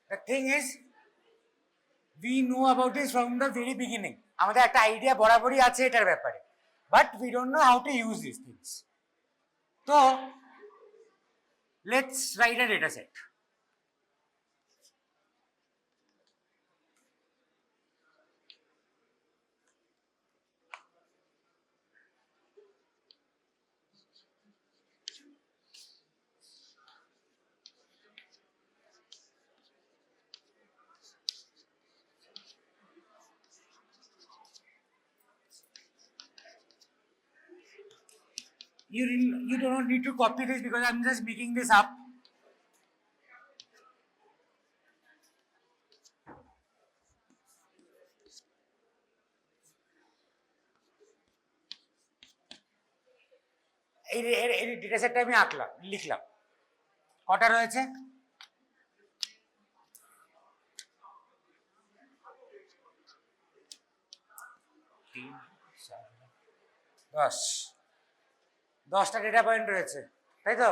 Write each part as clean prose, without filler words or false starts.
The thing is, we know about this from the very beginning. আমাদের একটা idea বরাবরই আছে এটার ব্যাপারে, but we don't know how to use these things. So let's write a data set. You don't need to copy this because I'm just making this up. এই data সেটটা আমি লিখলাম। কটা রয়েছে? 10টা ডেটা পয়েন্ট রয়েছে, তাই তো?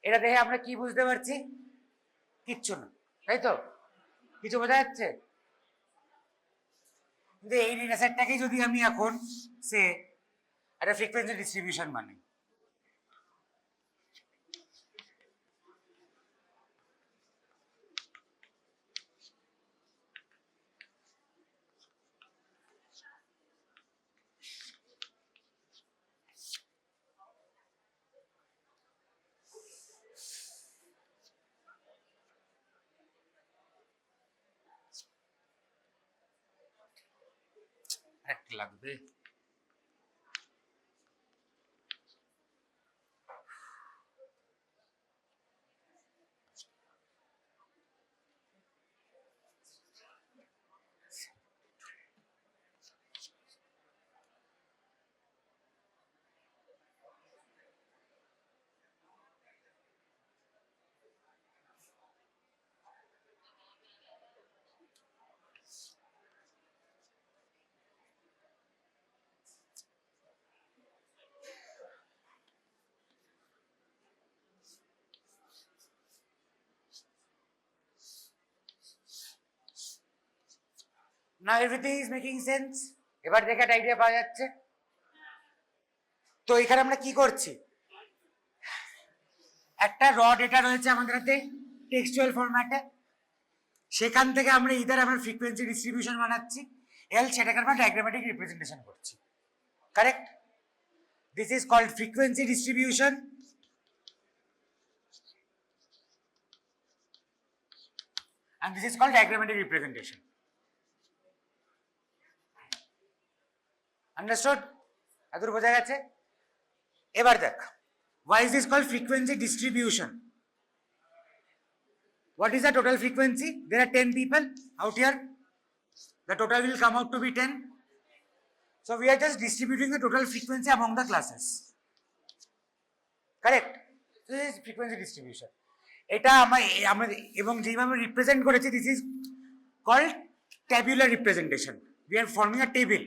এটা দেখে আমরা কি বুঝতে পারছি? কিচ্ছু না, তাই তো? কিছু বোঝা যাচ্ছে? কিন্তু এই ডেটা সেটটাকে যদি আমি এখন একটা ফ্রিকোয়েন্সি ডিস্ট্রিবিউশন মানে লাগবে। Now everything is making sense. এবার দেখে একটা আইডিয়া পাওয়া যাচ্ছে। তো এখানে আমরা কি করছি? একটা র ডেটা রয়েছে আমাদের হাতে টেক্সচুয়াল ফরম্যাটে, সেখান থেকে আমরা আমরা ফ্রিকোয়েন্সি ডিস্ট্রিবিউশন বানাচ্ছি, সেটাকে আমরা ডায়াগ্রামেটিক রিপ্রেজেন্টেশন করছি। Correct? This is called frequency distribution and this is called diagrammatic representation. Understood? এতদূর বোঝা গেছে? এবার দেখ, why is this called frequency distribution? What is the total frequency? There are 10 people out here. The total will come out to be 10. So we are just distributing the total frequency among the classes. Correct? This is frequency distribution. এটা আমরা এবং যেভাবে represent করেছি, this is called tabular representation. We are forming a table.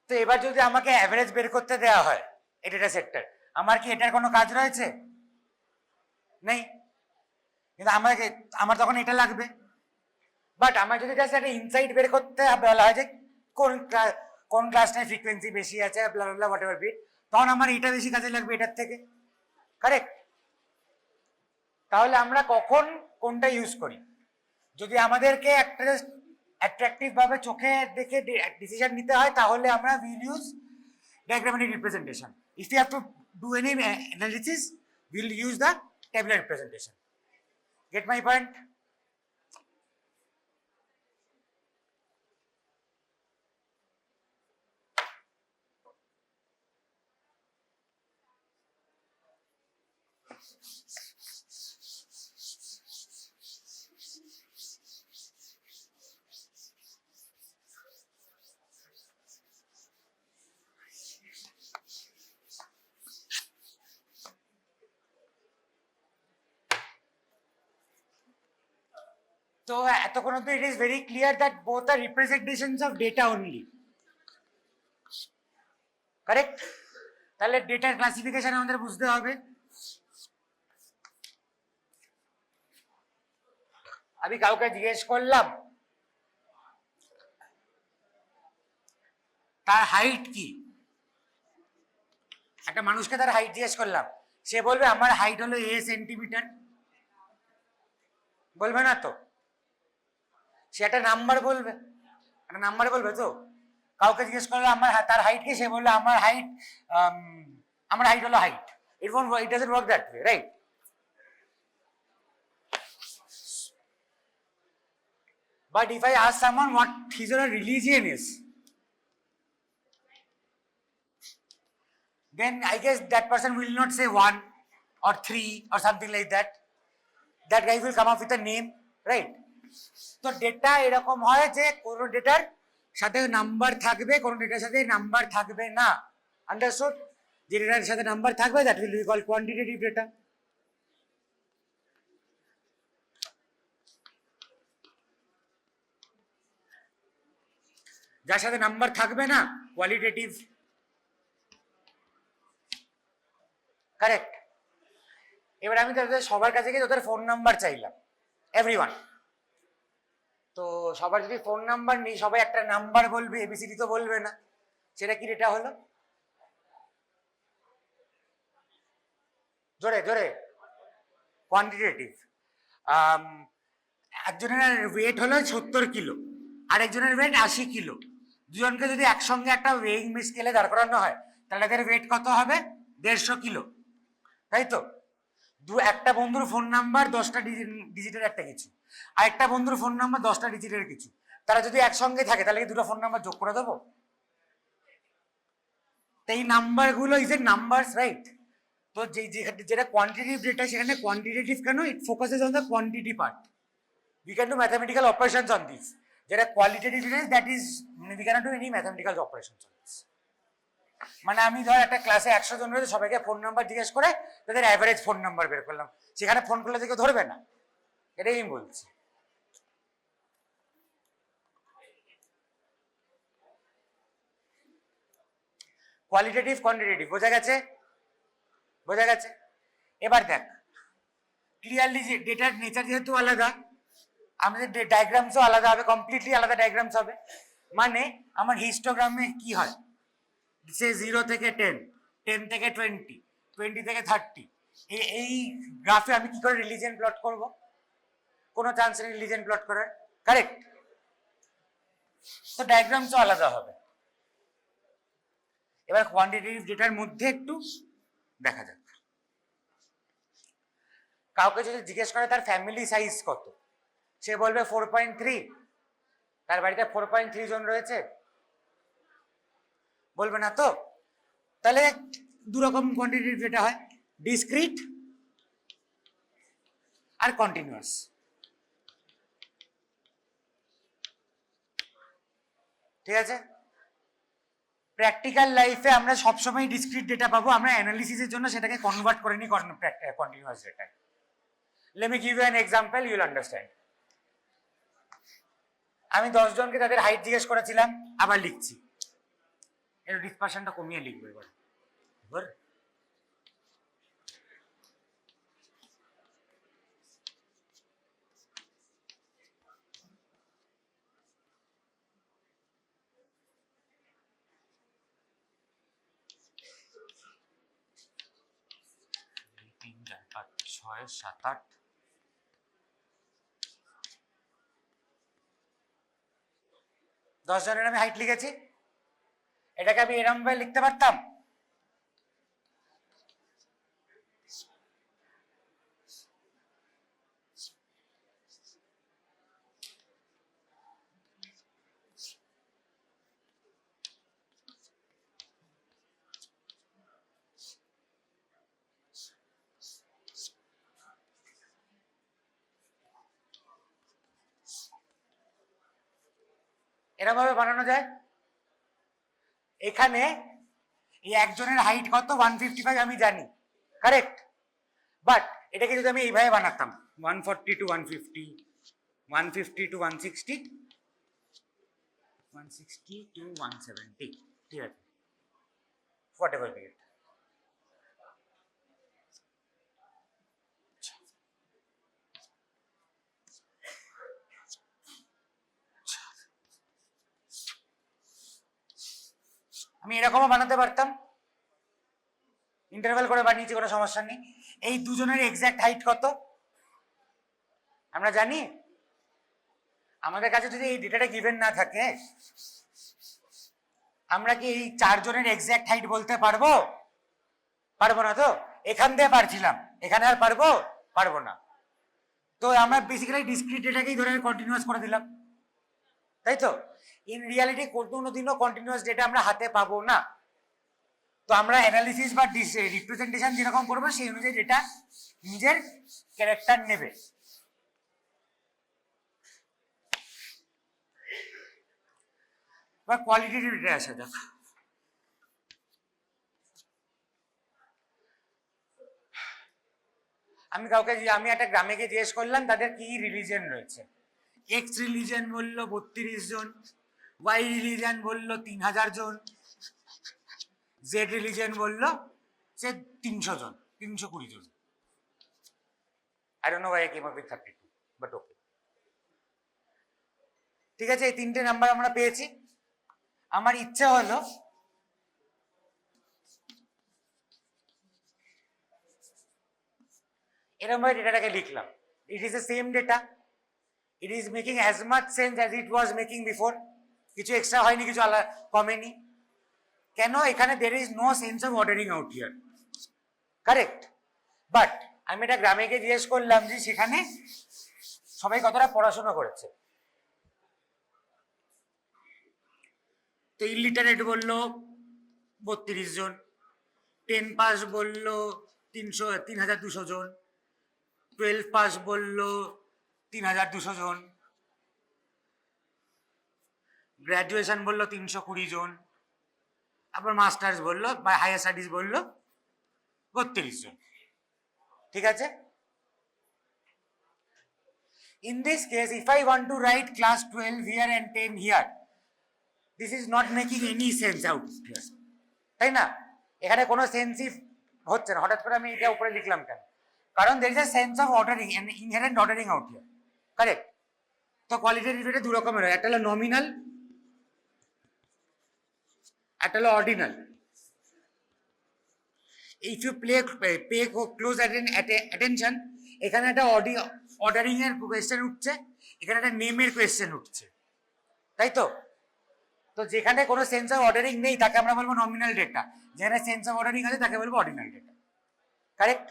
তো এবার যদি আমাকে average বের করতে দেওয়া হয় এই ডেটা সেটটার, আমার কি এটার কোনো কাজ রয়েছে? নেই। কিন্তু আমার তখন এটা লাগবে। বাট আমার যদি জাস্ট একটা ইনসাইট বের করতে বলা হয় যে কোন ক্লাসটায় ফ্রিকোয়েন্সি বেশি আছে, ব্লা ব্লা হোয়াট এভার বিট, তখন আমার এটা বেশি কাজে লাগবে এটার থেকে। কারেক্ট? তাহলে আমরা কখন কোনটা ইউজ করি? যদি আমাদেরকে একটা অ্যাট্রাকটিভ ভাবে চোখে দেখে ডিসিশন নিতে হয়, তাহলে আমরা will use diagrammatic representation. If we have to do any analysis, we'll use the tabular representation. Get my point? So এতক্ষণ অব্দি it is very clear that both are representations of data only. Correct? তাহলে ডেটার classification আমাদের বুঝতে হবে। আমি কাউকে জিজ্ঞেস করলাম তার হাইট কি, একটা মানুষকে তার হাইট জিজ্ঞেস করলাম, সে বলবে আমার হাইট হলো এ সেন্টিমিটার, বলবে না তো? সে একটা নাম্বার বলবে, একটা নাম্বার বলবে তো। কাউকে জিজ্ঞেস করলে আমার তার হাইট কি, সে বললে আমার হাইট হলো height. It doesn't work that way, right? But if I ask someone what his or her religion is, then I guess that person will not say 1 or 3 or something like that. That guy will come up with a name, right? তো data এরকম হয় যে কোন ডেটার সাথে number থাকবে, কোন ডেটার সাথে নাম্বার থাকবে না। আন্ডারস্টুড? যে ডেটার সাথে নাম্বার থাকবে that will be called quantitative data. যার সাথে নাম্বার থাকবে না কোয়ালিটেটিভ। কারেক্ট? এবার আমি তাদের সবার কাছে গিয়ে তোদের ফোন নাম্বার চাইলাম, এভরিওয়ান। তো সবার যদি ফোন নাম্বার নেই, সবাই একটা নাম্বার বলবে, এবিসিডি তো বলবে না। সেটা কি ডেটা হলো? জোরে জোরে। কোয়ান্টিটেটিভ। একজনের ওয়েট হলো 70 কিলো, আরেকজনের ওয়েট 80 কিলো। দুজনকে যদি একসঙ্গে একটা ওয়েইং স্কেলে দাঁড় করানো হয়, তাহলে তাদের ওয়েট কত হবে? 150 কিলো, তাই তো? একটা বন্ধুর ফোন নাম্বার 10টা ডিজিটের একটা কিছু, আর একটা বন্ধুর ফোন নাম্বার 10টা ডিজিটের কিছু। তারা যদি একসঙ্গে থাকে তাহলে কি দুটো ফোন নাম্বার যোগ করে দেবো? তো এই নাম্বারগুলো ইজ এ নাম্বারস, রাইট? তো যেটা কোয়ান্টিটেটিভ ডেটা, সেখানে কোয়ান্টিটেটিভ কেন? It focuses on the quantity part. We can do mathematical operations on this. যেটা qualitative data, that is we cannot do any mathematical operations on this. মানে আমি ধর একটা ক্লাসে 100 জন রয়েছে, সবাইকে ফোন নাম্বার জিজ্ঞেস করে তাদের অ্যাভারেজ ফোন নাম্বার বের করলাম, সেখানে ফোন করলে কেউ ধরবে না, এটাই আমি বলছি। কোয়ালিটেটিভ কোয়ান্টিটেটিভ বোঝা গেছে? বোঝা গেছে? এবার দেখ ক্লিয়ারলি যে ডেটার নেচার যেহেতু আলাদা, আমাদের ডায়াগ্রামসও আলাদা হবে, কমপ্লিটলি আলাদা ডায়াগ্রামস হবে। মানে আমার হিস্টোগ্রামে কি হয়, সে 0 থেকে 10, 10 থেকে 20, 20 থেকে 30, এই গ্রাফে আমি কি করে রিলিজিয়ন প্লট করব? কোনো চান্স নেই রিলিজিয়ন প্লট করার, কারেক্ট? তো ডায়াগ্রামসও আলাদা হবে। এবার কোয়ান্টিটেটিভ ডেটার মধ্যে একটু দেখা যাক। কাউকে যদি জিজ্ঞেস করে তার ফ্যামিলি সাইজ কত, সে বলবে 4.3, তার বাড়িতে 4.3 জন রয়েছে, বলবে না তো? তাহলে দু রকম কোয়ান্টিটেটিভ ডেটা হয়, ডিসক্রিট আর কন্টিনিউয়াস। ঠিক আছে? প্র্যাকটিক্যাল লাইফে আমরা সবসময় ডিসক্রিট ডেটা পাবো, আমরা অ্যানালিসিসের জন্য সেটাকে কনভার্ট করে নিই কন্টিনিউয়াস ডেটায়। Let me give you an example, you will understand. আমি 10 জনকে তাদের হাইট জিজ্ঞেস করেছিলাম, আবার লিখছি, এর ডিসপারশনটা কমিয়ে লিখবো এবার। এবার তিন, 4, 5, 6, 7, 8, 10 জনের আমি হাইট লিখেছি। এটাকে আমি এরম ভাবে লিখতে পারতাম, এরকম ভাবে বানানো যায়। এখানে এই একজনের হাইট কত? 155 আমি জানি, কারেক্ট? বাট এটাকে যদি আমি এইভাবে বানাতাম, 140 to 150, 150 to 160, 160 to 170, ঠিক আছে, হোয়াট এভার বি ইট। আমি এরকমও বানাতে পারতাম, ইন্টারভ্যাল করে বানিয়েছি, কোনো সমস্যা নেই। এই দুজনের এক্স্যাক্ট হাইট কত আমরা জানি? আমাদের কাছে যদি এই ডেটাটা গিভেন না থাকে, আমরা কি এই চারজনের এক্স্যাক্ট হাইট বলতে পারবো? পারবো না তো। এখান দিয়ে পারছিলাম, এখানে আর পারবো? পারবো না। তো আমরা বেসিক্যালি ডিসক্রিট ডেটাকেই ধরে কন্টিনিউয়াস করে দিলাম, তাই তো? ইন রিয়ালিটি কোনোদিনও কন্টিনিউয়াস ডেটা আমরা হাতে পাবো না। তো আমরা অ্যানালিসিস বা রিপ্রেজেন্টেশন যেরকম করবো সেই অনুযায়ী ডেটা নিজের ক্যারেক্টার নেবে। বা কোয়ালিটেটিভ ডেটা আসা যাক। আমি একটা গ্রামে গিয়ে জিজ্ঞেস করলাম তাদের কি রিলিজিয়ন রয়েছে। এক্স রিলিজিয়ন বললো 32 জন, ওয়াই রিলিজিয়ন বললো 3000 জন, জেড রিলিজিয়ন বললো সে 300 জন, 320 জন। I don't know why I came up with 32, but okay. ঠিক আছে, এই তিনটে নাম্বার আমরা পেয়েছি। আমার ইচ্ছা হলো এরকম ভাবে ডেটাটাকে লিখলাম। It is the same data, it is making as much sense as it was making before. কিছু এক্সট্রা হয়নি, কিছু আলাদা কমেনি। কেন? এখানে there is no sense of ordering out here, correct? But আমি এটা গ্রামে গিয়ে জিজ্ঞেস করলাম যে সেখানে সবাই কতটা পড়াশোনা করেছে। তো ইলিটারেট বললো 32 জন, 10 পাস বললো 3200 জন, 12 পাস বললো 3200 জন, গ্র্যাজুয়েশন বললো 320 জন, আবার মাস্টার্স বললো বা হায়ার স্টাডিজ বললো 32 জন। ঠিক আছে? In this case, if I want to write class 12 here and 10 here, this is not making any sense out here, তাই না? এখানে কোনো সেন্সই হচ্ছে না। হঠাৎ করে আমি এটা উপরে লিখলাম কেন? কারণ there is a sense of ordering and inherent ordering out here, correct? তো কোয়ালিটেটিভ ডেটা দু রকমের হয়, একটা হলো নমিনাল, একটা হলো ordinal. If you pay close attention, এখানে একটা অর্ডারিং এর কোয়েশ্চেন উঠছে, এখানে একটা নেমের কোয়েশ্চেন উঠছে, তাই তো? তো যেখানে কোনো সেন্স অফ অর্ডারিং নেই তাকে আমরা বলবো নমিনাল ডেটা, যেখানে সেন্স অফ অর্ডারিং আছে তাকে বলবো অর্ডিনাল ডেটা, কারেক্ট?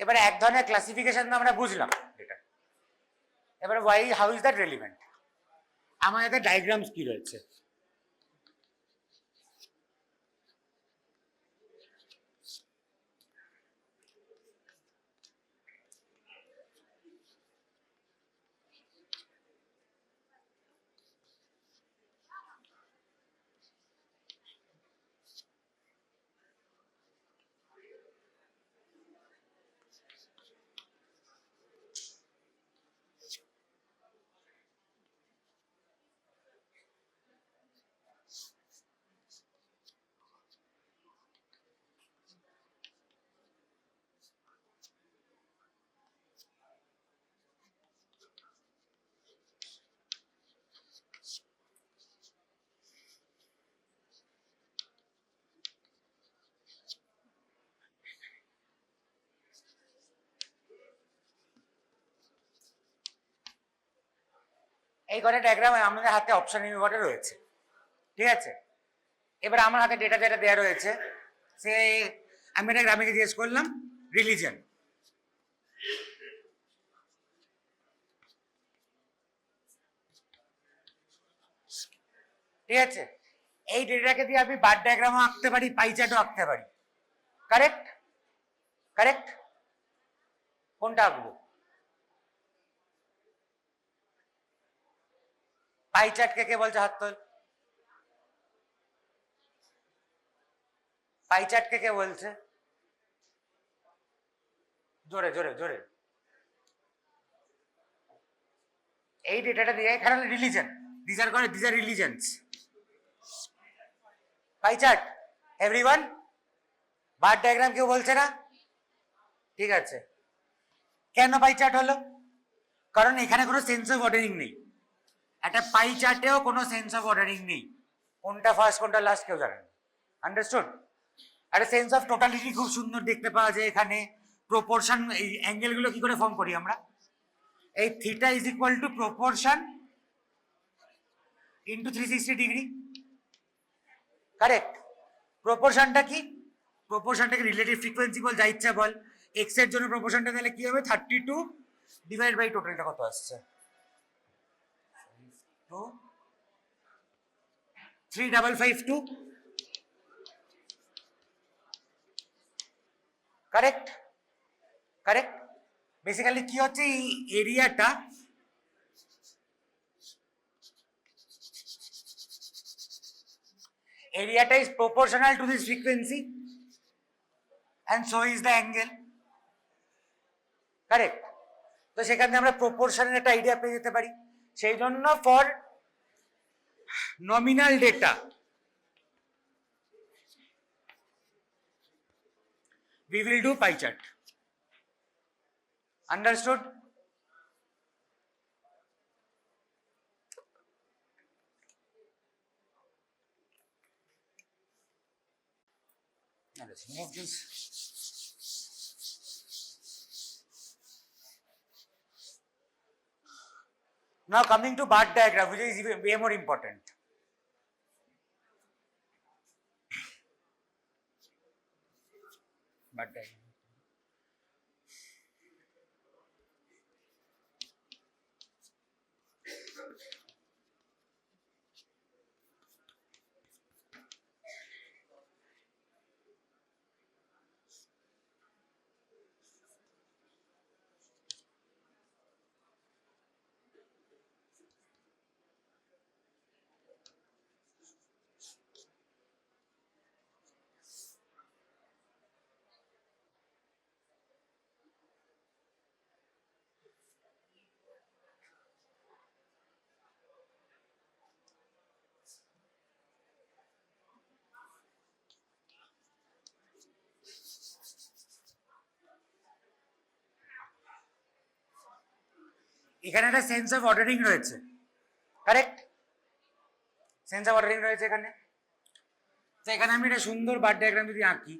এবারে এক ধরনের ক্লাসিফিকেশন আমরা বুঝলাম এটা। এবারে হাউ ইজ দ্যাট রেলিভেন্ট? আমার এতে ডায়াগ্রামস কি রয়েছে? এই কটা ডায়াগ্রাম আমাদের হাতে অপশন ইনভার্টার রয়েছে, ঠিক আছে? এবার আমার হাতে ডেটা যেটা দেওয়া রয়েছে, সে আমি এটা গ্রামে জিজ্ঞেস করলাম রিলিজন। ঠিক আছে? এই ডেটাকে দিয়ে আমি বার ডায়াগ্রামও আঁকতে পারি, পাই চার্টও আঁকতে পারি, কারেক্ট? কারেক্ট? কোনটা আঁকবো? পাই চার্ট কে বলছে? হাত তোল। পাই চার্ট কে বলছে? জোরে জোরে জোরে। এই ডেটাটা দিয়ে এখানে religion, this are religions. Pie chart everyone, bar diagram কেউ বলছে না? ঠিক আছে, কেন পাই চার্ট হলো? কারণ এখানে কোনো সেন্স অফ অর্ডারিং নেই। একটা পাই চার্টেও কোনো সেন্স অফ অর্ডারিং নেই, কোনটা ফার্স্ট কোনটা লাস্ট কেউ জানে না। আন্ডারস্টুড? একটা সেন্স অফ টোটালিটি খুব সুন্দর দেখতে পাওয়া যায় এখানে। প্রপোর্শন, এই অ্যাঙ্গেলগুলো কি করে ফর্ম করি আমরা? এই theta is equal to proportion into 360 degree, correct? প্রপোর্শনটা কি? প্রপোর্শনটাকে রিলেটিভ ফ্রিকোয়েন্সি বল, যা ইচ্ছা বল। এক্স এর জন্য প্রপোর্শনটা তাহলে কি হবে? 32 ডিভাইড বাই টোটালটা কত আসছে? 3552, কারেক্ট? কারেক্ট? বেসিক্যালি কি হচ্ছে, এই এরিয়াটা is proportional to this frequency and so is the angle, correct? তো সেখানে আমরা প্রপোর্শনের একটা আইডিয়া পেয়ে যেতে পারি। সেই জন্য for nominal data we will do pie chart. Understood? Now let's move this. Now coming to bar diagram, which is even way more important. Bar diagram. এখানে একটা সেন্স অফ অর্ডারিং রয়েছে, কারেক্ট? সেন্স অফ অর্ডারিং রয়েছে এখানে। তো এখানে আমি একটা সুন্দর বার ডায়াগ্রাম যদি আঁকি,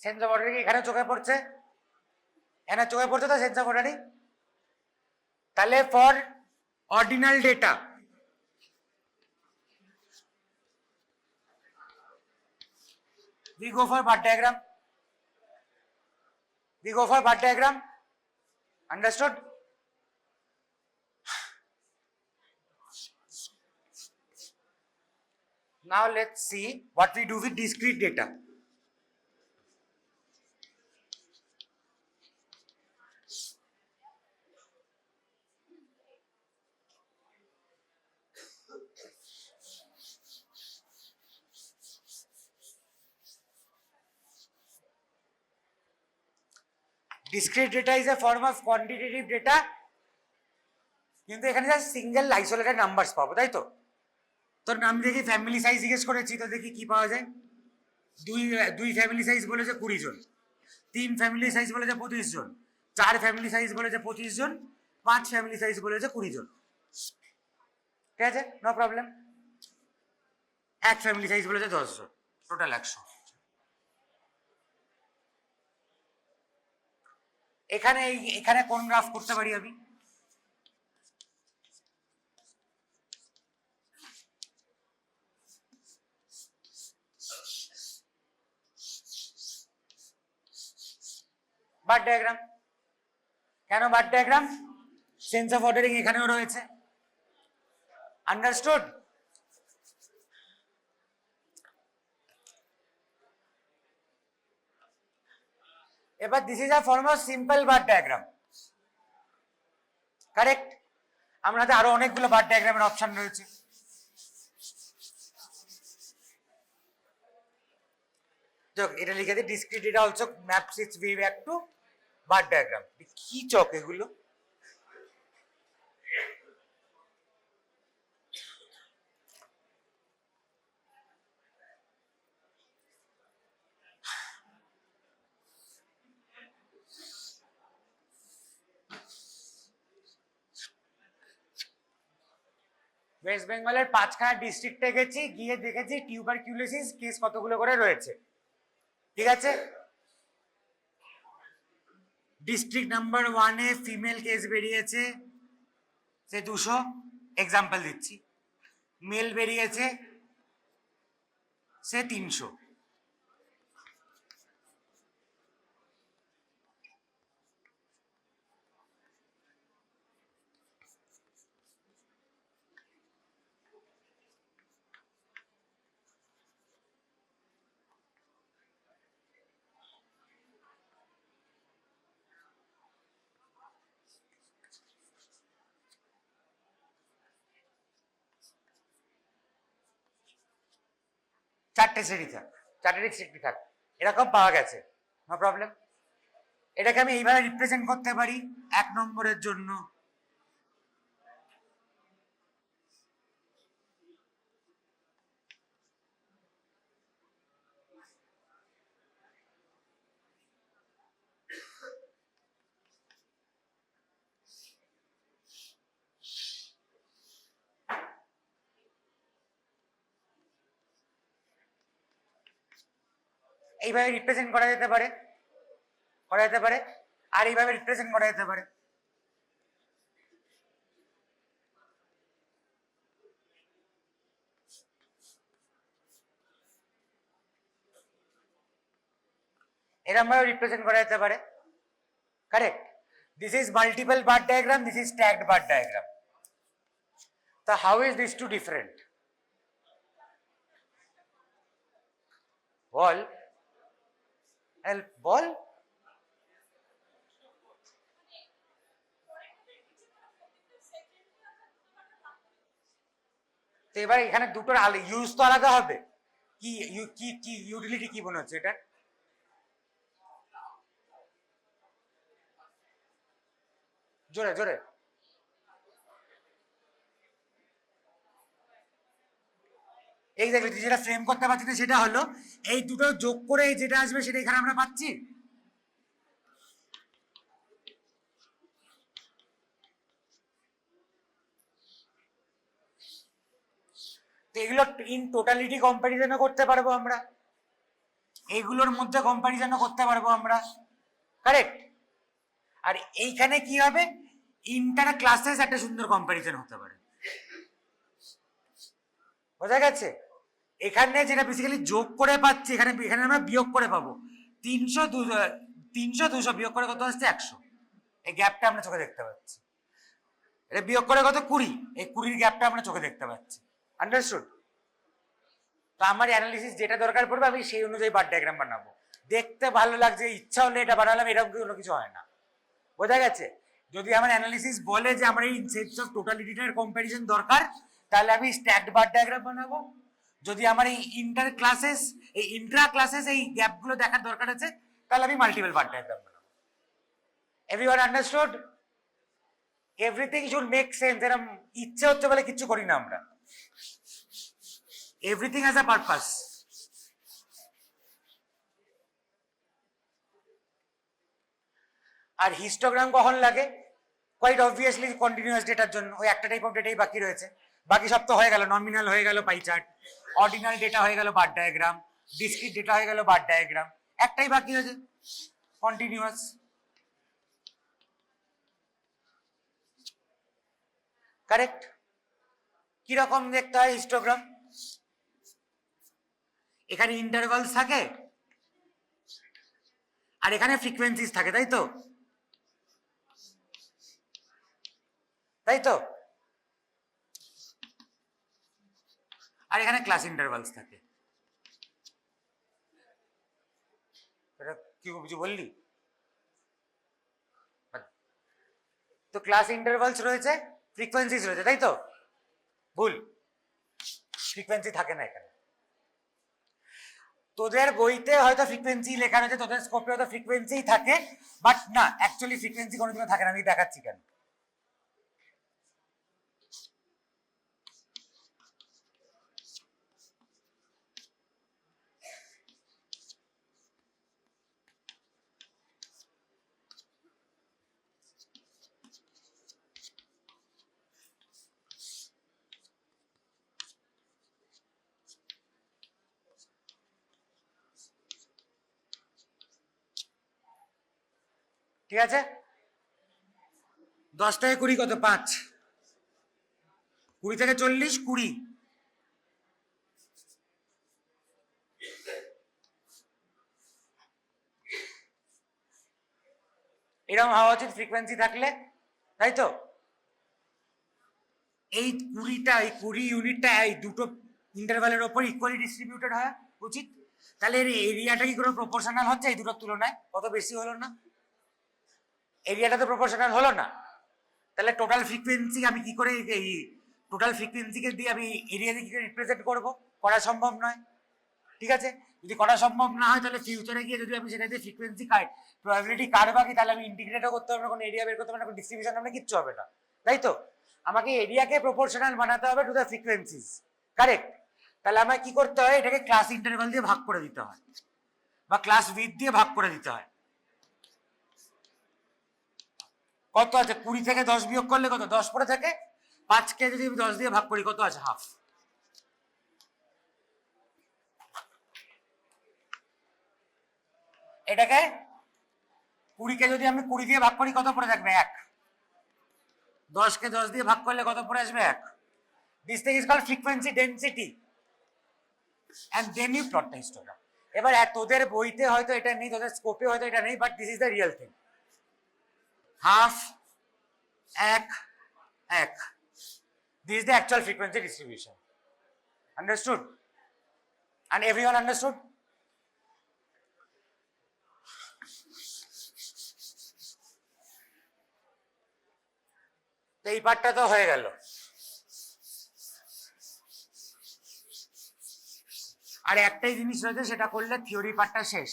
সেন্স অফ অর্ডারিং এখানে চোখে পড়ছে, এখানে চোখে পড়ছে তো সেন্স অফ অর্ডারিং। তাহলে for ordinal data we go for bar diagram. We go for bar diagram. Understood? Now let's see what we do with discrete data. Discrete data is a form of quantitative data, কিন্তু এখানে just single isolated numbers পাবো, তাই তো? তোর নাম দেখি family size জিজ্ঞেস করেছি, তো দেখি কি পাওয়া যায়। দুই ফ্যামিলি সাইজ বলেছে 20 জন, 3 ফ্যামিলি সাইজ বলেছে 25 জন, 4 ফ্যামিলি সাইজ বলেছে 25 জন, 5 ফ্যামিলি সাইজ বলেছে 20 জন। ঠিক আছে, নো প্রবলেম। 1 ফ্যামিলি সাইজ বলেছে 10 জন, টোটাল 100। এখানে এখানে কোন গ্রাফ করতে পারি আমি? Bar diagram. কেন bar diagram? Sense of ordering এখানেও রয়েছে। আন্ডারস্টুড? এবার this is a form of simple bar diagram. Correct. আমাদের আরো অনেকগুলো বার ডায়াগ্রামের অপশন রয়েছে। এটা লিখে দিই, discrete data also maps its way back to bar diagram. কি চক এগুলো? ওয়েস্ট বেঙ্গলের 5খানা ডিস্ট্রিক্টে গেছি, গিয়ে দেখেছি টিউবারকিউলোসিস কেস কতগুলো করে রয়েছে। ঠিক আছে, ডিস্ট্রিক্ট নাম্বার 1-এ ফিমেল কেস বেরিয়েছে সে 200, এক্সাম্পল দিচ্ছি। মেল বেরিয়েছে সে 300। চারটে সিটি থাক, চারটে সিটি থাক, এরকম পাওয়া গেছে, নো প্রবলেম। এটাকে আমি এইভাবে রিপ্রেজেন্ট করতে পারি 1 নম্বরের জন্য। এইভাবে রিপ্রেজেন্ট করা যেতে পারে, আর এইভাবে রিপ্রেজেন্ট করা যেতে পারে। এরকম ভাবে রিপ্রেজেন্ট করা যেতে পারে, correct. This is multiple bar diagram, this is stacked bar diagram. তো how is this two different? বল, বল। তো এবার এখানে দুটোর ইউজ তো আলাদা হবে। কি কি কি ইউটিলিটি কি মনে হচ্ছে এটা? জোরে জোরে। এক্স্যাক্টলি, যেটা ফ্রেম করতে পারছি না সেটা হলো এই দুটো যোগ করে যেটা আসবে সেটা এখানে আমরা পাচ্ছি। তো এগুলো ইন টোটালিটি কম্পারিজনও করতে পারবো আমরা, এইগুলোর মধ্যে কম্পারিজনও করতে পারবো আমরা, কারেক্ট। আর এইখানে কি হবে, ইন্টার ক্লাসেস একটা সুন্দর কম্পারিজন হতে পারে, বোঝা গেছে? এখানে যেটা বেসিক্যালি যোগ করে পাচ্ছি, এখানে এখানে আমরা বিয়োগ করে পাবো। 300 200 বিয়োগ করে কত আসছে? 100। এই গ্যাপটা আমরা চোখে দেখতে পাচ্ছি। এটা বিয়োগ করে কত? 20। এই 20-র গ্যাপটা আমরা চোখে দেখতে পাচ্ছি। আন্ডারস্টুড? তো আমার অ্যানালিসিস যেটা দরকার পড়বে আমি সেই অনুযায়ী বার ডায়াগ্রাম বানাবো। দেখতে ভালো লাগছে, ইচ্ছা হলে এটা বানালাম, এরকম কোনো কিছু হয় না, বোঝা গেছে? যদি আমার অ্যানালিসিস বলে যে আমার এই সেটস অফ টোটালিটিটার কম্প্যারিজন দরকার, তাহলে আমি স্ট্যাকড বার ডায়াগ্রাম বানাবো। যদি আমার এই ইন্টার ক্লাসেস, এই ইন্ট্রা ক্লাসেস এই গ্যাপগুলো দেখার দরকার আছে, তাহলে আমি মাল্টিপল বার ডায়াগ্রাম বানাবো। Everyone understood? Everything should make sense. এরকম ইচ্ছে হচ্ছে বলে কিচ্ছু করি না আমরা, এভরিথিং হ্যাজ আ পারপাস। আর হিস্টোগ্রাম কখন লাগে? কোয়াইট অবভিয়াসলি কন্টিনিউয়াস ডেটার জন্য। ওই একটা টাইপ অফ ডেটাই বাকি রয়েছে, বাকি সব তো হয়ে গেল। নমিনাল হয়ে গেল পাই চার্ট, অর্ডিনাল ডেটা হয়ে গেল বার ডায়াগ্রাম, ডিসক্রিট ডেটা হয়ে গেল বার ডায়াগ্রাম, একটাই বাকি হয়েছে কন্টিনিউয়াস। কারেক্ট। কিরকম দেখতে হয় হিস্টোগ্রাম? এখানে ইন্টারভালস থাকে আর এখানে ফ্রিকোয়েন্সিস থাকে, তাই তো? তাই তো? আর এখানে ক্লাস ইন্টারভালস থাকে। এটা কি কিছু বললি? তো ক্লাস ইন্টারভালস রয়েছে, ফ্রিকোয়েন্সিস রয়েছে, তাই তো? ভুল, ফ্রিকোয়েন্সি থাকে না এখানে। তোদের বইতে হয়তো ফ্রিকোয়েন্সি লেখা রয়েছে, তোদের স্কোপে হয়তো ফ্রিকোয়েন্সি থাকে, বাট না, অ্যাকচুয়ালি ফ্রিকোয়েন্সি কোনোদিনও থাকে না। আমি দেখাচ্ছি কেন। ঠিক আছে, 10 থেকে 20 কত? 5। 20 থেকে 40, 20। এরকম হওয়া উচিত ফ্রিকোয়েন্সি থাকলে, তাই তো? এই 20টা, এই 20 ইউনিটটা এই দুটো ইন্টারভ্যালের ওপর ইকুয়ালি ডিস্ট্রিবিউটেড হয় উচিত। তাহলে এর এরিয়াটা কি কোনো প্রপোর্শনাল হচ্ছে এই দুটোর তুলনায়? কত বেশি হলো না? এরিয়াটা তো প্রপোর্শনাল হলো না। তাহলে টোটাল ফ্রিকোয়েন্সি আমি কি করে, এই টোটাল ফ্রিকোয়েন্সিকে দিয়ে আমি এরিয়া দিয়ে কি করে রিপ্রেজেন্ট করবো? করা সম্ভব নয়। ঠিক আছে, যদি করা সম্ভব না হয় তাহলে ফিউচারে গিয়ে যদি আমি সেটা দিয়ে ফ্রিকোয়েন্সি প্রবাবিলিটি কার্ভ আঁকি, তাহলে আমি ইন্টিগ্রেটও করতে পারবো না, কোনো এরিয়া বের করতে পারবো না, কোনো ডিস্ট্রিবিউশন হবে না, কিচ্ছু হবে না, তাই তো? আমাকে এরিয়াকে প্রপোর্শনাল বানাতে হবে টু দ্য ফ্রিকোয়েন্সিজ, কারেক্ট? তাহলে আমায় কি করতে হয়? এটাকে ক্লাস ইন্টারভাল দিয়ে ভাগ করে দিতে হয়, বা ক্লাস উইথ দিয়ে ভাগ করে দিতে হয়। কত আছে? 20 থেকে 10 বিয়োগ করলে কত? 10 পড়ে থাকে। 5কে যদি আমি 10 দিয়ে ভাগ করি, কত আছে? হাফ। এটাকে 20কে যদি আমি 20 দিয়ে ভাগ করি, কত পড়ে থাকবে? 1। 10কে 10 দিয়ে ভাগ করলে কত পড়ে আসবে? 1। This thing is called frequency density, and then you plot the histogram. এবার তোদের বইতে হয়তো এটা নেই, তোদের স্কোপে হয়তো এটা নেই, but this is the real thing. Half, 1, 1, this is the actual frequency distribution. Understood? And everyone understood? তো এই পার্টটা তো হয়ে গেল। আর একটাই জিনিস রয়েছে, সেটা করলে থিওরি পার্টটা শেষ।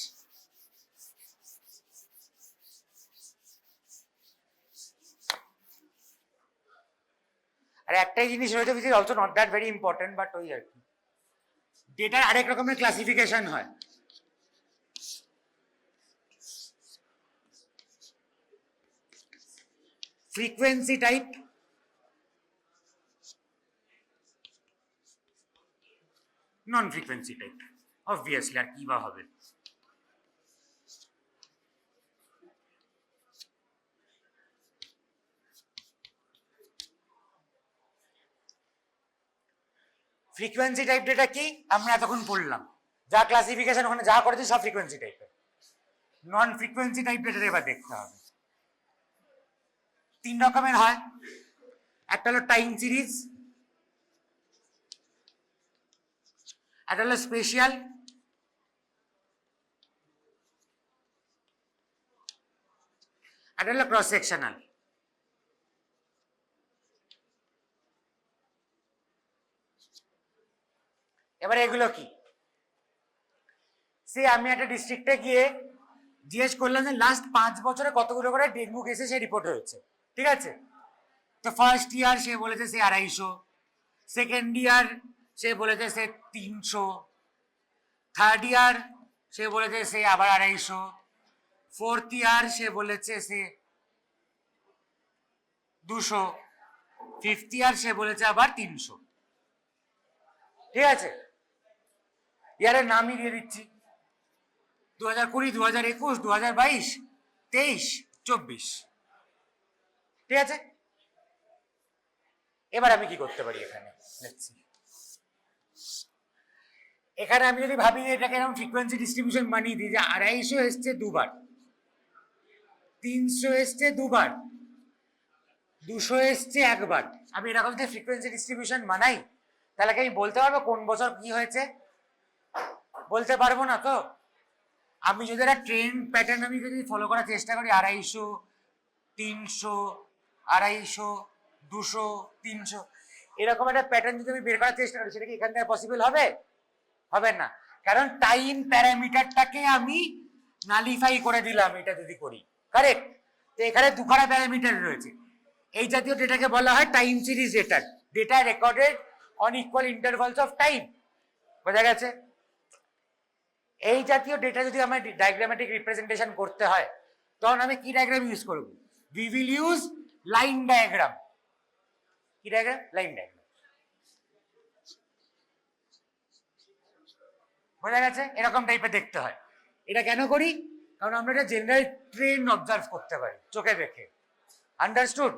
আর একটাই জিনিস রয়েছে, which is also not that very important, but ওই আর কি, ডেটার আরেক রকমের ক্লাসিফিকেশন হয়। ফ্রিকোয়েন্সি টাইপ, নন ফ্রিকোয়েন্সি টাইপ, অবভিয়াসলি, আর কি বা হবে। ফ্রিকোয়েন্সি টাইপ ডেটা কি আমরা এতক্ষণ পড়লাম, যা ক্লাসিফিকেশন ওখানে যা করেছি সব ফ্রিকোয়েন্সি টাইপের। নন ফ্রিকোয়েন্সি টাইপ ডেটা এবার দেখতে হবে। 3 রকমের হয়। একটা হলো টাইম সিরিজ, একটা হলো স্পেশাল, একটা হলো ক্রস সেকশনাল। এবারে এগুলো কি? সে আমি একটা ডিস্ট্রিক্টে গিয়ে জিজ্ঞেস করলাম যে লাস্ট 5 বছরে কতগুলো করে ডেঙ্গু কেসে সে রিপোর্ট হয়েছে, ঠিক আছে? তো ফার্স্ট ইয়ার সে বলেছে সে 250, সেকেন্ড ইয়ার সে বলেছে সে 300, থার্ড ইয়ার সে বলেছে সে আবার 250, ফোর্থ ইয়ার সে বলেছে সে 200, ফিফথ ইয়ার সে বলেছে আবার 300, ঠিক আছে? ইয়ারের নামই দিয়ে দিচ্ছি, 2020, 2021, 2022, 23, 24, ঠিক আছে? এবার আমি কি করতে পারি এখানে? এখানে আমি যদি ভাবি এটাকে এরকম ফ্রিকোয়েন্সি ডিস্ট্রিবিউশন বানিয়ে দিই, যে 250 এসছে দুবার, 300 এসছে দুবার, 200 এসছে একবার, আমি এরকম যে ফ্রিকোয়েন্সি ডিস্ট্রিবিউশন বানাই, তাহলে কি আমি বলতে পারবো কোন বছর কি হয়েছে? বলতে পারবো না তো। আমি যদি একটা ট্রেন্ড প্যাটার্ন আমি যদি ফলো করার চেষ্টা করি, 250, 300, 250, 200, 300 এরকম একটা প্যাটার্ন যদি আমি বের করার চেষ্টা করি, সেটা কি এখান থেকে পসিবল হবে? হবে না, কারণ টাইম প্যারামিটারটাকে আমি নালিফাই করে দিলাম এটা যদি করি, কারেক্ট? তো এখানে দুখানা প্যারামিটার রয়েছে। এই জাতীয় ডেটাকে বলা হয় time series data, data recorded on equal intervals of time. বোঝা গেছে? এই জাতীয় ডেটা যদি আমার ডায়াগ্রামেটিক রিপ্রেজেন্টেশন করতে হয়, তখন আমি কি ডায়াগ্রাম ইউজ করব? We will use line diagram. কি ডায়াগ্রাম? Line diagram. বোঝা গেছে? এরকম টাইপের দেখতে হয়। এটা কেন করি? কারণ আমরা এটা জেনারেল ট্রেন্ড অবজার্ভ করতে পারি চোখে দেখে। আন্ডারস্টুড?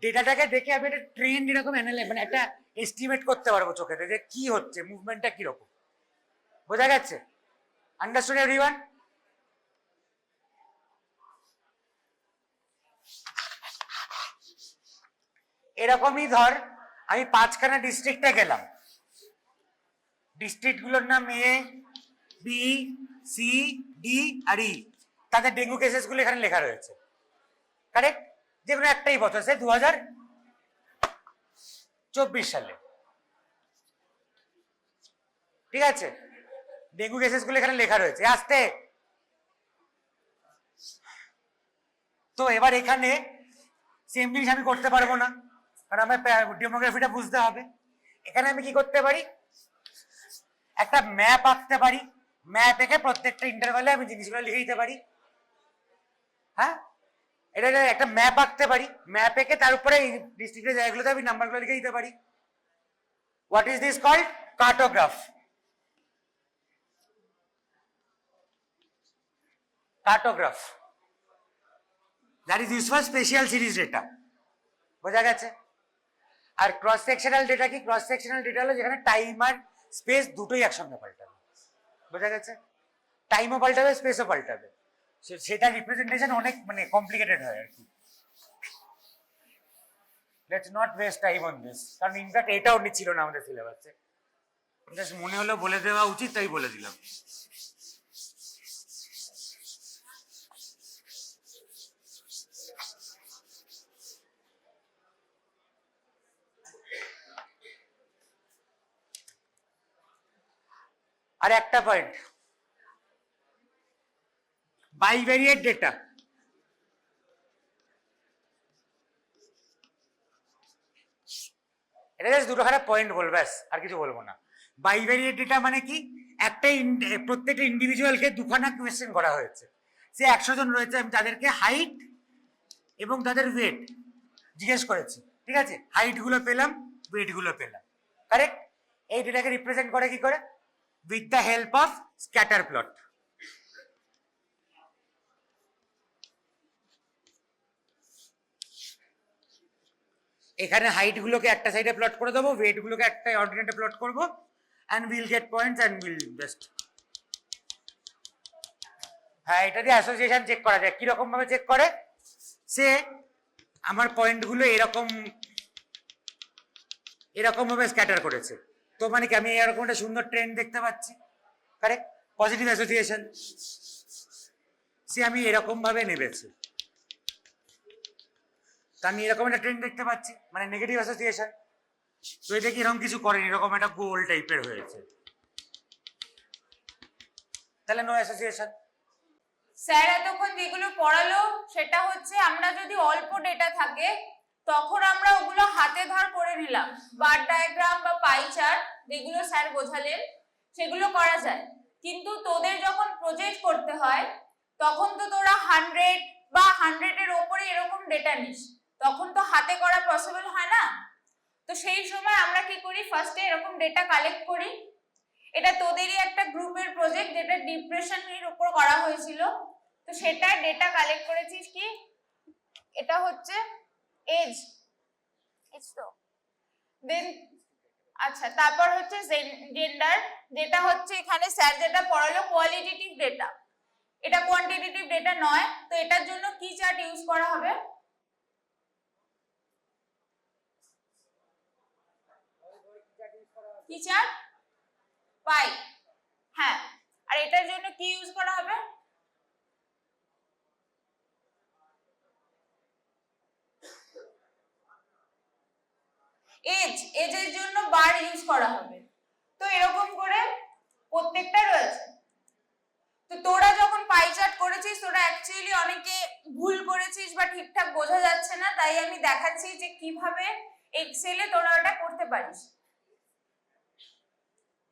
ডেটাটাকে দেখে আমি একটা ট্রেন্ড এরকম মানে একটা এস্টিমেট করতে পারবো চোখে দেখে কি হচ্ছে, মুভমেন্টটা কিরকম। বোঝা গেছে? Understood everyone? এরকমই ধর আমি 5খানা ডিস্ট্রিক্টে গেলাম, ডিস্ট্রিক্ট গুলোর নাম এ, বি, সি, ডি আর ই। তাদের ডেঙ্গু কেসেস গুলো এখানে লেখা রয়েছে, কারেক্ট? যে কোনো একটাই বছর, সে 2024 সালে, ঠিক আছে? ডেঙ্গু কেসেস গুলো এখানে লেখা রয়েছে। আসতে তো এবার এখানে সেম জিনিস আমি করতে পারবো না, কারণ আমার ডেমোগ্রাফিটা বুঝতে হবে। এখানে আমি কি করতে পারি? একটা ম্যাপ আঁকতে পারি, ম্যাপ এঁকে প্রত্যেকটা ইন্টারভ্যালে আমি জিনিসগুলো লিখে দিতে পারি। হ্যাঁ, এটা একটা ম্যাপ আঁকতে পারি, ম্যাপ এঁকে তার উপরে এই ডিস্ট্রিক্টের জায়গাগুলোতে আমি নাম্বারগুলো লিখে দিতে পারি। What is this called? Cartograph. Cartograph that is use for spatial series data. বোঝা গেছে? আর ক্রস সেকশনাল ডেটা কি? ক্রস সেকশনাল ডেটা হলো যেখানে টাইম আর স্পেস দুটোই একসঙ্গে পাল্টাবে। বোঝা গেছে? টাইমও পাল্টাবে, স্পেসও পাল্টাবে, সেটা রিপ্রেজেন্টেশন অনেক মানে কমপ্লিকেটেড হয় আর কি। Let's not waste time on this, কারণ ইনফ্যাক্ট এটাও ছিল না আমাদের সিলেবাসে, জাস্ট মনে হলো বলে দেওয়া উচিত তাই বলে দিলাম। আর একটা পয়েন্ট, বাইভেরিয়েট ডেটা। এটা জাস্ট দুটো খারাপ পয়েন্ট বলবো, ব্যাস আর কিছু বলবো না। বাইভেরিয়েট ডেটা মানে কি? প্রত্যেকটা ইন্ডিভিজুয়ালকে দুখানা কোয়েশ্চেন করা হয়েছে, সে 100 জন রয়েছে, আমি তাদেরকে হাইট এবং তাদের ওয়েট জিজ্ঞেস করেছি, ঠিক আছে? হাইট গুলো পেলাম, ওয়েট গুলো পেলাম, কারেক্ট? এই ডেটাকে রিপ্রেজেন্ট করে কি করে? With the help of scatter plot. এখানে হাইট গুলোকে একটা সাইডে প্লট করে দেবো, ওয়েট গুলোকে একটা অর্ডিনেটে প্লট করবো, and we'll get points and we'll just হ্যাঁ, এটা দিয়ে অ্যাসোসিয়েশন চেক করা যায়। কিরকম ভাবে চেক করে? সে আমার পয়েন্টগুলো এরকম এরকম ভাবে স্ক্যাটার করেছে, তো মানে কি আমি এরকম একটা সুন্দর ট্রেন্ড দেখতে পাচ্ছি, কারেক্ট? Positive association. সে আমি এরকম ভাবে নেবেছি, তা আমি এরকম একটা ট্রেন্ড দেখতে পাচ্ছি, মানে নেগেটিভ অ্যাসোসিয়েশন। তো এটা কি এরকম কিছু করেনি, এরকম একটা গোল টাইপের হয়েছে, তাহলে নো অ্যাসোসিয়েশন। স্যার এতক্ষণ যেগুলো পড়ালো সেটা হচ্ছে আমরা যদি অল্প ডেটা থাকে তখন আমরা ওগুলো হাতে ধর করে নিলাম, বার ডায়াগ্রাম বা পাই চার্ট যেগুলো স্যার বোঝালেন সেগুলো করা যায়। কিন্তু তোদের যখন প্রজেক্ট করতে হয় তখন তো তোরা 100 বা 100-এর ওপরে এরকম ডেটা নিস, তখন তো হাতে করা পসিবল হয় না। তো সেই সময় আমরা কি করি? ফার্স্টে এরকম ডেটা কালেক্ট করি। এটা তোদেরই একটা গ্রুপের প্রজেক্ট যেটা ডিপ্রেশনের উপর করা হয়েছিল, তো সেটা ডেটা কালেক্ট করেছিস কি? এটা হচ্ছে এজ তো দেন, আচ্ছা, তারপর হচ্ছে জেন্ডার, যেটা হচ্ছে এখানে স্যার যেটা পড়ালো কোয়ালিটেটিভ ডেটা, এটা কোয়ান্টিটেটিভ ডেটা নয়। তো এটার জন্য কি চার্ট ইউজ করা হবে? কি চার্ট? পাই। হ্যাঁ, আর এটার জন্য কি ইউজ করা হবে? এজের জন্য বার ইউজ করা হবে। তো এরকম করে প্রত্যেকটা রয়েছে। তো তোরা যখন পাই চার্ট করেছিস তোরা অ্যাকচুয়ালি অনেকে ভুল করেছিস বা ঠিকঠাক বোঝা যাচ্ছে না, তাই আমি দেখাচ্ছি যে কিভাবে এক্সেলে তোরা এটা করতে পারিস।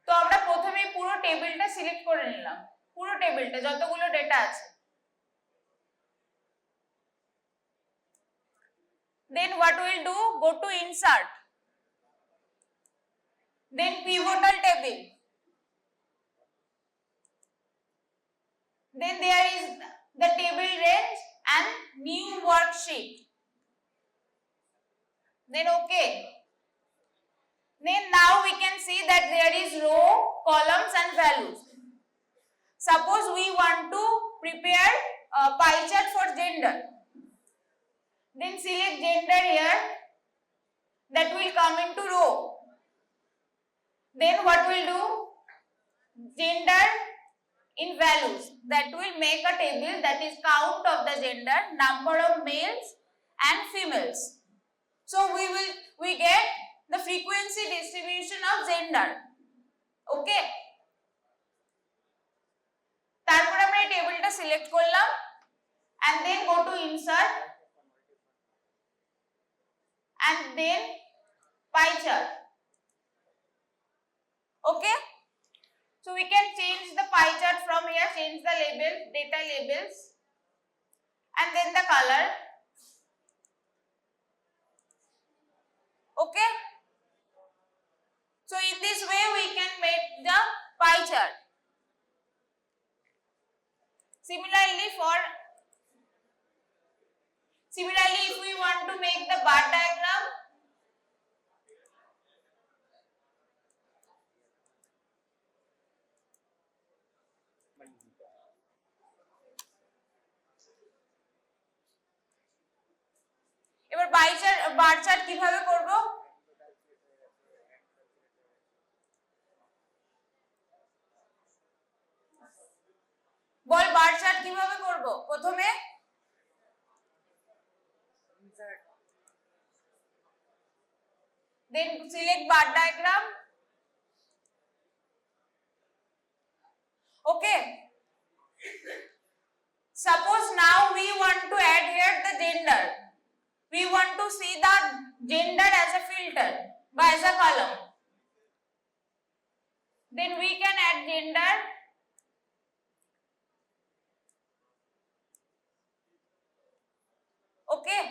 তো আমরা প্রথমেই পুরো টেবিলটা সিলেক্ট করে নিলাম, পুরো টেবিলটা যতগুলো ডেটা আছে। Then what we'll do, go to insert, then pivotal table, then there is the table range and new worksheet, then okay. Then now we can see that there is row, columns and values. Suppose we want to prepare a pie chart for gender, then select gender here, that will come into row. Then what we'll do, gender in values, that will make a table that is count of the gender, number of males and females. So we get the frequency distribution of gender. Okay, তারপর আমরা এই টেবিলটা select করলাম and then go to insert and then pie chart. Okay, so we can change the pie chart from here, change the label, data labels and then the color. Okay, so in this way we can make the pie chart. Similarly if we want to make the bar diagram, এবার bar chart কিভাবে করব, বল bar chart কিভাবে করব? প্রথমে then select bar diagram. Okay, suppose now we want to add here the gender, we want to see the gender as a filter by as a column, then we can add gender. Okay,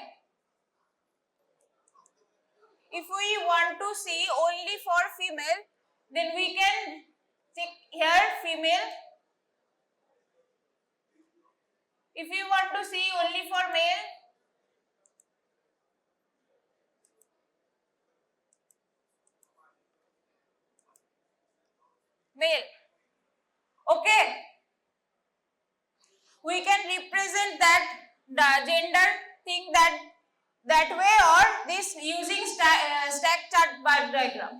if we want to see only for female, then we can check here female. If you want to see only for male, male. Okay, we can represent that the gender thing that way or this using stack chart bar diagram.